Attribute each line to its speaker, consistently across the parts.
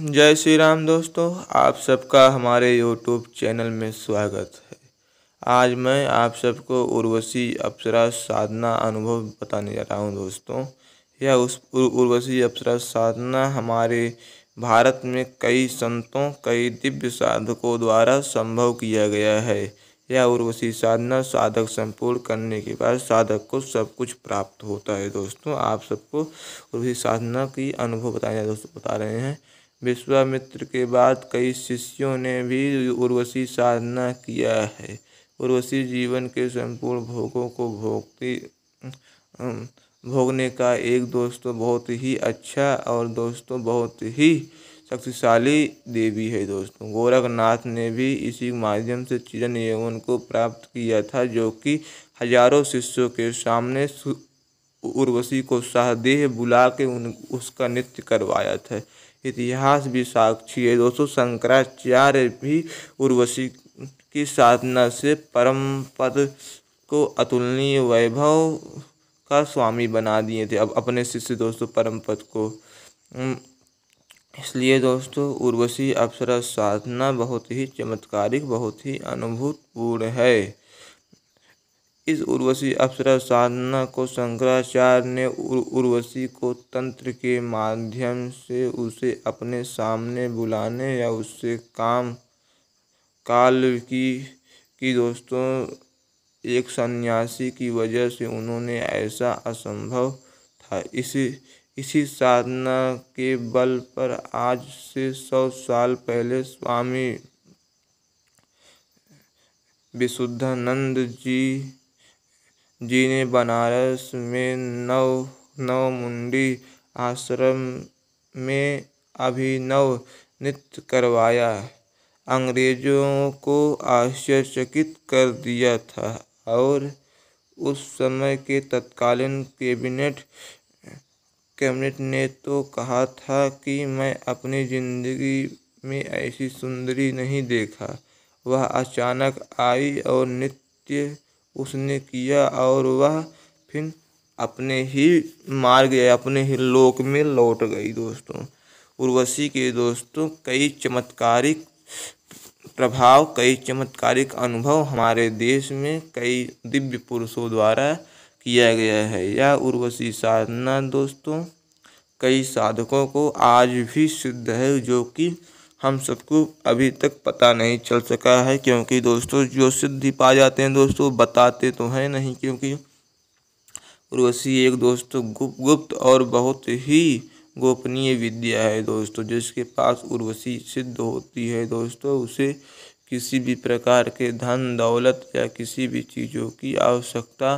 Speaker 1: जय श्री राम दोस्तों, आप सबका हमारे यूट्यूब चैनल में स्वागत है। आज मैं आप सबको उर्वशी अप्सरा साधना अनुभव बताने जा रहा हूं दोस्तों। यह उर्वशी अप्सरा साधना हमारे भारत में कई संतों, कई दिव्य साधकों द्वारा संभव किया गया है। यह उर्वशी साधना साधक संपूर्ण करने के बाद साधक को सब कुछ प्राप्त होता है। दोस्तों, आप सबको उर्वशी साधना की अनुभव बता रहे हैं। विश्वामित्र के बाद कई शिष्यों ने भी उर्वशी साधना किया है। उर्वशी जीवन के संपूर्ण भोगों को भोगने का एक दोस्तों बहुत ही अच्छा और दोस्तों बहुत ही शक्तिशाली देवी है। दोस्तों, गोरखनाथ ने भी इसी माध्यम से चिरन यौवन को प्राप्त किया था, जो कि हजारों शिष्यों के सामने उर्वशी को सहदेह बुला के उसका नृत्य करवाया था। इतिहास भी साक्षी है दोस्तों। शंकराचार्य भी उर्वशी की साधना से परम पद को अतुलनीय वैभव का स्वामी बना दिए थे अब अपने शिष्य दोस्तों परम पद को। इसलिए दोस्तों उर्वशी अप्सरा साधना बहुत ही चमत्कारिक, बहुत ही अनुभूतपूर्ण है। इस उर्वशी अप्सरा साधना को शंकराचार्य ने उर्वशी को तंत्र के माध्यम से उसे अपने सामने बुलाने या उससे काल की दोस्तों एक सन्यासी की वजह से उन्होंने ऐसा असंभव था। इसी साधना के बल पर आज से 100 साल पहले स्वामी विशुद्धानंद जी ने बनारस में नवमुंडी आश्रम में अभिनव नृत्य करवाया, अंग्रेजों को आश्चर्यचकित कर दिया था। और उस समय के तत्कालीन कैबिनेट ने तो कहा था कि मैं अपनी जिंदगी में ऐसी सुंदरी नहीं देखा। वह अचानक आई और नृत्य उसने किया और वह फिर अपने ही मार्ग या अपने ही लोक में लौट गई। दोस्तों, उर्वशी के दोस्तों कई चमत्कारिक प्रभाव, कई चमत्कारिक अनुभव हमारे देश में कई दिव्य पुरुषों द्वारा किया गया है। यह उर्वशी साधना दोस्तों कई साधकों को आज भी सिद्ध है, जो कि हम सबको अभी तक पता नहीं चल सका है। क्योंकि दोस्तों जो सिद्धि पा जाते हैं दोस्तों बताते तो हैं नहीं, क्योंकि उर्वशी एक दोस्तों गुप्त और बहुत ही गोपनीय विद्या है दोस्तों। जिसके पास उर्वशी सिद्ध होती है दोस्तों, उसे किसी भी प्रकार के धन दौलत या किसी भी चीज़ों की आवश्यकता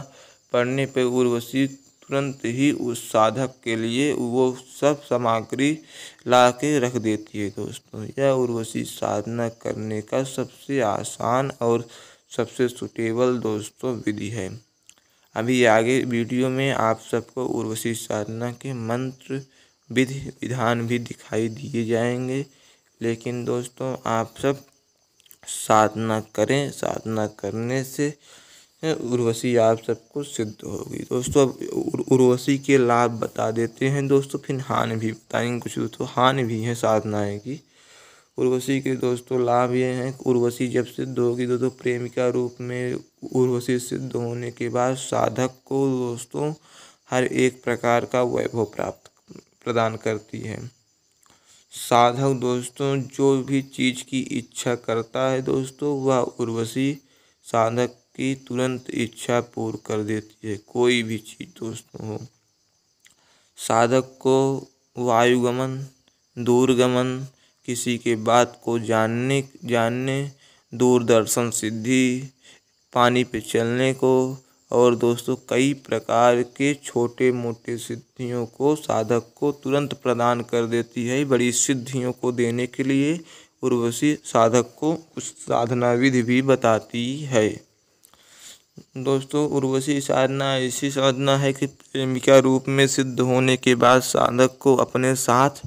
Speaker 1: पड़ने पर उर्वशी तुरंत ही उस साधक के लिए वो सब सामग्री ला के रख देती है। दोस्तों, यह उर्वशी साधना करने का सबसे आसान और सबसे सुटेबल दोस्तों विधि है। अभी आगे वीडियो में आप सबको उर्वशी साधना के मंत्र विधि विधान भी दिखाई दिए जाएंगे। लेकिन दोस्तों आप सब साधना करें, साधना करने से उर्वशी आप सबको सिद्ध होगी। दोस्तों अब उर्वशी के लाभ बता देते हैं दोस्तों, फिर हानि भी बताएंगे। कुछ दोस्तों हानि भी है साधना की। उर्वशी के दोस्तों लाभ ये हैं कि उर्वशी जब सिद्ध होगी दोस्तों प्रेमिका रूप में उर्वशी सिद्ध होने के बाद साधक को दोस्तों हर एक प्रकार का वैभव प्रदान करती है। साधक दोस्तों जो भी चीज़ की इच्छा करता है दोस्तों, वह उर्वशी साधक की तुरंत इच्छा पूर्ण कर देती है। कोई भी चीज़ दोस्तों हो, साधक को वायुगमन, दूरगमन, किसी के बात को जानने, दूरदर्शन सिद्धि, पानी पे चलने को और दोस्तों कई प्रकार के छोटे मोटे सिद्धियों को साधक को तुरंत प्रदान कर देती है। बड़ी सिद्धियों को देने के लिए उर्वशी साधक को कुछ साधना विधि भी बताती है। दोस्तों उर्वशी साधना ऐसी साधना है कि प्रेमिका रूप में सिद्ध होने के बाद साधक को अपने साथ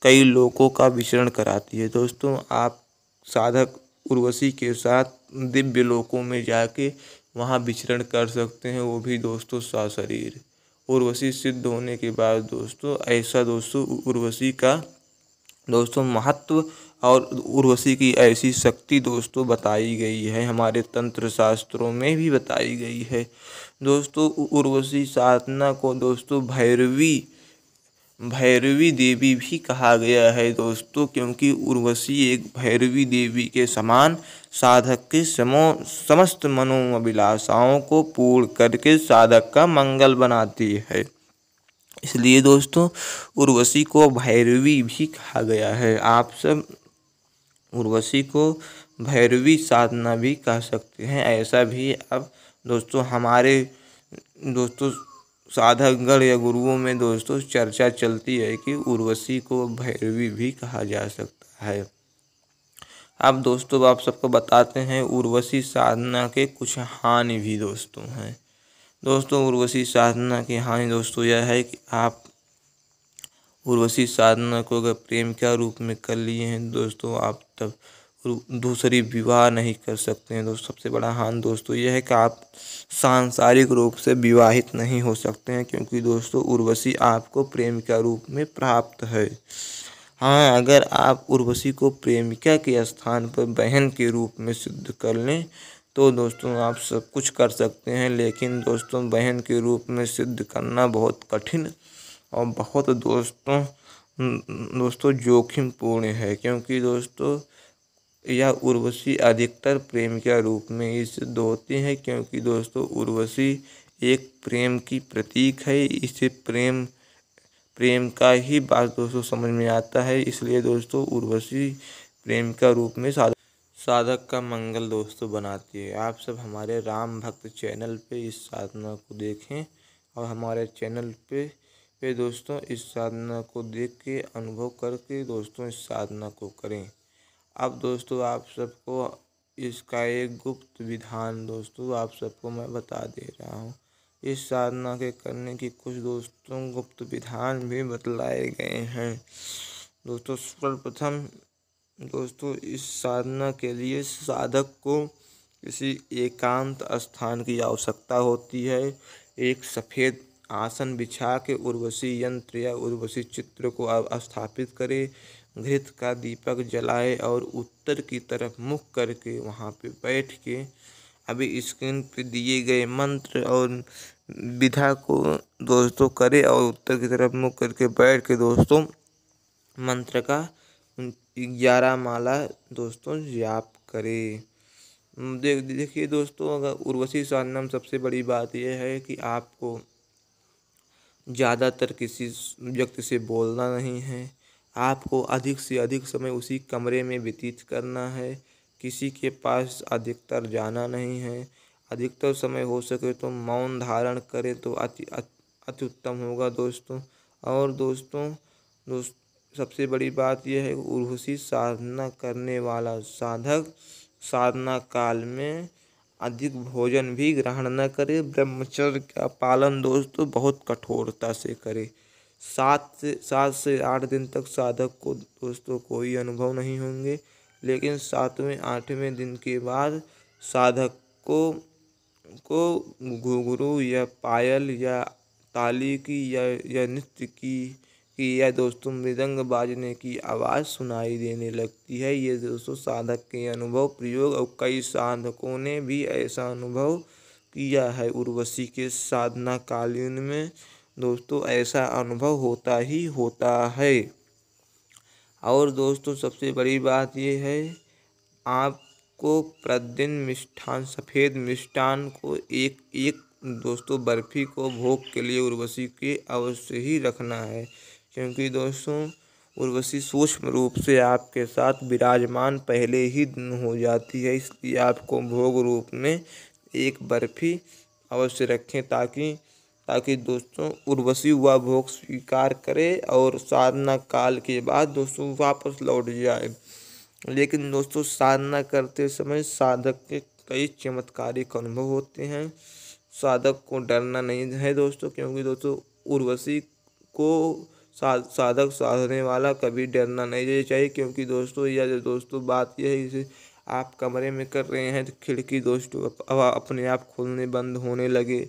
Speaker 1: कई लोकों का विचरण कराती है। दोस्तों आप साधक उर्वशी के साथ दिव्य लोकों में जाके वहाँ विचरण कर सकते हैं, वो भी दोस्तों सशरीर। उर्वशी सिद्ध होने के बाद दोस्तों ऐसा दोस्तों उर्वशी का दोस्तों महत्व और उर्वशी की ऐसी शक्ति दोस्तों बताई गई है, हमारे तंत्र शास्त्रों में भी बताई गई है। दोस्तों उर्वशी साधना को दोस्तों भैरवी देवी भी कहा गया है दोस्तों, क्योंकि उर्वशी एक भैरवी देवी के समान साधक के समस्त मनोअभिलाषाओं को पूर्ण करके साधक का मंगल बनाती है। इसलिए दोस्तों उर्वशी को भैरवी भी कहा गया है। आप सब उर्वशी को भैरवी साधना भी कह सकते हैं। ऐसा भी अब दोस्तों हमारे दोस्तों साधकगण या गुरुओं में दोस्तों चर्चा चलती है कि उर्वशी को भैरवी भी कहा जा सकता है। अब दोस्तों आप सबको बताते हैं उर्वशी साधना के कुछ हानि भी दोस्तों हैं। दोस्तों उर्वशी साधना की हानि दोस्तों यह है कि आप उर्वशी साधना को अगर प्रेम के रूप में कर लिए हैं दोस्तों, आप तब दूसरी विवाह नहीं कर सकते हैं। दोस्तों सबसे बड़ा हानि दोस्तों यह है कि आप सांसारिक रूप से विवाहित नहीं हो सकते हैं, क्योंकि दोस्तों उर्वशी आपको प्रेम के रूप में प्राप्त है। हाँ, अगर आप उर्वशी को प्रेमिका के स्थान पर बहन के रूप में सिद्ध कर लें तो दोस्तों आप सब कुछ कर सकते हैं, लेकिन दोस्तों बहन के रूप में सिद्ध करना बहुत कठिन और बहुत दोस्तों जोखिमपूर्ण है, क्योंकि दोस्तों यह उर्वशी अधिकतर प्रेम के रूप में ही सिद्ध होती है, क्योंकि दोस्तों उर्वशी एक प्रेम की प्रतीक है। इसे प्रेम का ही बात दोस्तों समझ में आता है। इसलिए दोस्तों उर्वशी प्रेम का रूप में साधक का मंगल दोस्तों बनाती है। आप सब हमारे राम भक्त चैनल पे इस साधना को देखें और हमारे चैनल पे दोस्तों इस साधना को देख के अनुभव करके दोस्तों इस साधना को करें। अब दोस्तों आप सबको इसका एक गुप्त विधान दोस्तों आप सबको मैं बता दे रहा हूँ। इस साधना के करने की कुछ दोस्तों गुप्त विधान भी बतलाए गए हैं। दोस्तों सर्वप्रथम दोस्तों इस साधना के लिए साधक को किसी एकांत स्थान की आवश्यकता होती है। एक सफ़ेद आसन बिछा के उर्वशी यंत्र या उर्वशी चित्र को स्थापित करे, घृत का दीपक जलाए और उत्तर की तरफ मुख करके वहाँ पे बैठ के अभी स्क्रीन पे दिए गए मंत्र और विधा को दोस्तों करे और उत्तर की तरफ मुख करके बैठ के दोस्तों मंत्र का 11 माला दोस्तों जाप करे। देखिए दोस्तों अगर उर्वशी साधना में सबसे बड़ी बात यह है कि आपको ज़्यादातर किसी व्यक्ति से बोलना नहीं है। आपको अधिक से अधिक समय उसी कमरे में व्यतीत करना है। किसी के पास अधिकतर जाना नहीं है। अधिकतर समय हो सके तो मौन धारण करें तो अति उत्तम होगा दोस्तों। और दोस्तों सबसे बड़ी बात यह है उर्वशी साधना करने वाला साधक साधना काल में अधिक भोजन भी ग्रहण न करे। ब्रह्मचर्य का पालन दोस्तों बहुत कठोरता से करे। 7 से 8 दिन तक साधक को दोस्तों कोई अनुभव नहीं होंगे, लेकिन 7वें 8वें दिन के बाद साधक को घुंघरू या पायल या ताली की या नृत्य की या दोस्तों मृदंग बाजने की आवाज़ सुनाई देने लगती है। ये दोस्तों साधक के अनुभव प्रयोग और कई साधकों ने भी ऐसा अनुभव किया है। उर्वशी के साधना कालीन में दोस्तों ऐसा अनुभव होता ही होता है। और दोस्तों सबसे बड़ी बात ये है आपको प्रतिदिन मिष्ठान सफ़ेद मिष्ठान को एक दोस्तों बर्फ़ी को भोग के लिए उर्वशी के अवश्य ही रखना है, क्योंकि दोस्तों उर्वशी सूक्ष्म रूप से आपके साथ विराजमान पहले ही दिन हो जाती है। इसलिए आपको भोग रूप में एक बर्फ़ी अवश्य रखें ताकि दोस्तों उर्वशी वह भोग स्वीकार करे और साधना काल के बाद दोस्तों वापस लौट जाए। लेकिन दोस्तों साधना करते समय साधक के कई चमत्कारिक अनुभव होते हैं। साधक को डरना नहीं है दोस्तों, क्योंकि दोस्तों उर्वशी को साधक साधने वाला कभी डरना नहीं चाहिए, क्योंकि दोस्तों यह दोस्तों बात यह है इसे आप कमरे में कर रहे हैं तो खिड़की दोस्तों अपने आप खुलने बंद होने लगे,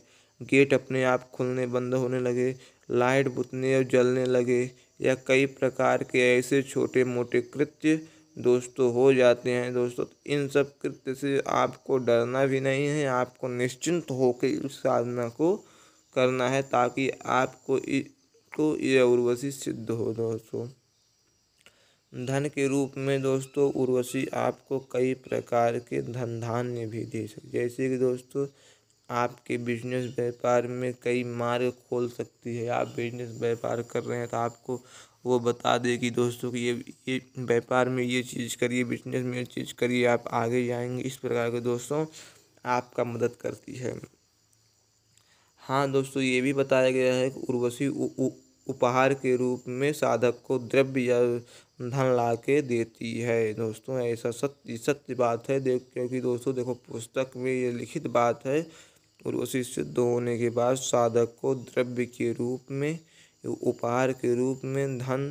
Speaker 1: गेट अपने आप खुलने बंद होने लगे, लाइट बुझने और जलने लगे या कई प्रकार के ऐसे छोटे मोटे कृत्य दोस्तों हो जाते हैं दोस्तों। इन सब कृत्य से आपको डरना भी नहीं है, आपको निश्चिंत होकर इस साधना को करना है ताकि आपको ये उर्वशी सिद्ध हो दोस्तों। धन के रूप में दोस्तों उर्वशी आपको कई प्रकार के धन धान्य भी दे सकती, जैसे कि दोस्तों आपके बिजनेस व्यापार में कई मार्ग खोल सकती है। आप बिजनेस व्यापार कर रहे हैं तो आपको वो बता देगी दोस्तों कि ये व्यापार में ये चीज़ करिए, बिजनेस में ये चीज़ करिए, आप आगे जाएंगे। इस प्रकार के दोस्तों आपका मदद करती है। हाँ दोस्तों, ये भी बताया गया है कि उर्वशी उपहार के रूप में साधक को द्रव्य या धन ला के देती है दोस्तों। ऐसा सत्य बात है क्योंकि दोस्तों देखो पुस्तक में ये लिखित बात है, उर्वशी सिद्ध होने के बाद साधक को द्रव्य के रूप में, उपहार के रूप में धन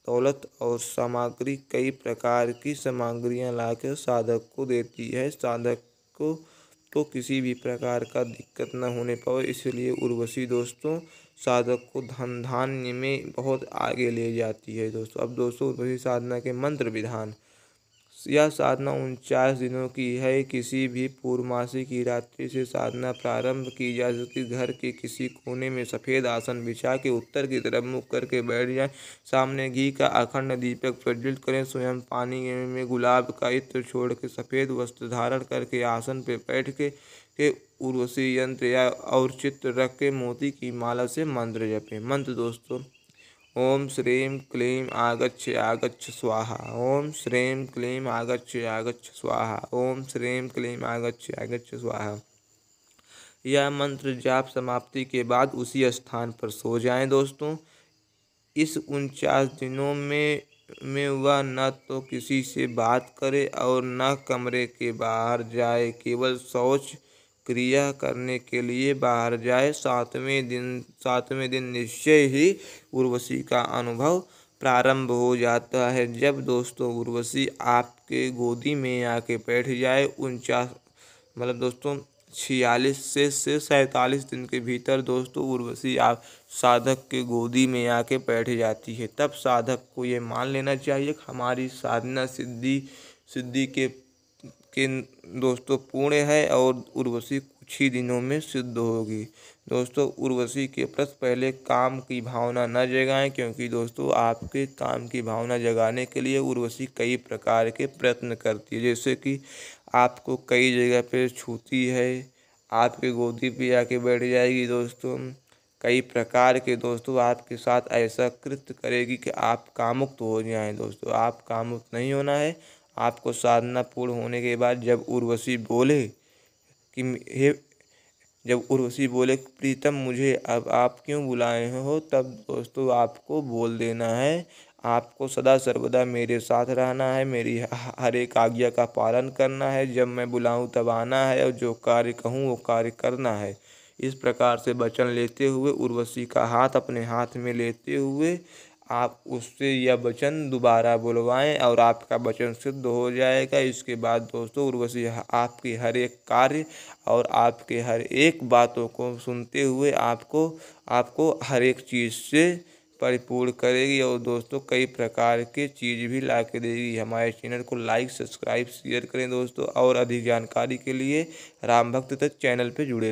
Speaker 1: दौलत और सामग्री, कई प्रकार की सामग्रियाँ लाकर साधक को देती है। साधक को किसी भी प्रकार का दिक्कत न होने पाए, इसलिए उर्वशी दोस्तों साधक को धन धान्य में बहुत आगे ले जाती है दोस्तों। अब दोस्तों उर्वशी साधना के मंत्र विधान। यह साधना 49 दिनों की है। किसी भी पूर्णमासी की रात्रि से साधना प्रारंभ की जा सकती। घर के किसी कोने में सफ़ेद आसन बिछा के उत्तर की तरफ मुख करके बैठ जाएं। सामने घी का अखंड दीपक प्रज्वलित करें। स्वयं पानी में गुलाब का इत्र छोड़ के सफ़ेद वस्त्र धारण करके आसन पर बैठ के उर्वशी यंत्र या और चित्र रख के मोती की माला से मंत्र जपें। मंत्र दोस्तों, ओम श्रीं क्लीं आगच्छ आगच्छ स्वाहा। ओम श्रीं क्लीं आगच्छ आगच्छ स्वाहा। ओम श्रीं क्लीं आगच्छ आगच्छ स्वाहा। यह मंत्र जाप समाप्ति के बाद उसी स्थान पर सो जाएं दोस्तों। इस 49 दिनों में वह न तो किसी से बात करे और न कमरे के बाहर जाए, केवल शौच क्रिया करने के लिए बाहर जाए। सातवें दिन निश्चय ही उर्वशी का अनुभव प्रारंभ हो जाता है। जब दोस्तों उर्वशी आपके गोदी में आके बैठ जाए, 49 मतलब दोस्तों 46 से 47 दिन के भीतर दोस्तों उर्वशी आप साधक के गोदी में आके बैठ जाती है। तब साधक को ये मान लेना चाहिए कि हमारी साधना सिद्धि के दोस्तों पूर्ण है और उर्वशी कुछ ही दिनों में सिद्ध होगी। दोस्तों उर्वशी के प्रति पहले काम की भावना न जगाएं, क्योंकि दोस्तों आपके काम की भावना जगाने के लिए उर्वशी कई प्रकार के प्रयत्न करती है। जैसे कि आपको कई जगह पे छूती है, आपके गोदी पे आके बैठ जाएगी दोस्तों। कई प्रकार के दोस्तों आपके साथ ऐसा कृत्य करेगी कि आप कामुक्त हो जाएं दोस्तों। आप कामुक्त नहीं होना है। आपको साधना पूर्ण होने के बाद जब उर्वशी बोले प्रीतम मुझे अब आप क्यों बुलाए हो, तब दोस्तों आपको बोल देना है, आपको सदा सर्वदा मेरे साथ रहना है, मेरी हर एक आज्ञा का पालन करना है, जब मैं बुलाऊं तब आना है और जो कार्य कहूं वो कार्य करना है। इस प्रकार से वचन लेते हुए उर्वशी का हाथ अपने हाथ में लेते हुए आप उससे यह वचन दोबारा बुलवाएं और आपका वचन सिद्ध हो जाएगा। इसके बाद दोस्तों उर्वशी आपकी हर एक कार्य और आपके हर एक बातों को सुनते हुए आपको हर एक चीज़ से परिपूर्ण करेगी और दोस्तों कई प्रकार के चीज़ भी ला के देगी। हमारे चैनल को लाइक सब्सक्राइब शेयर करें दोस्तों, और अधिक जानकारी के लिए राम भक्त तक चैनल पे जुड़े रहें।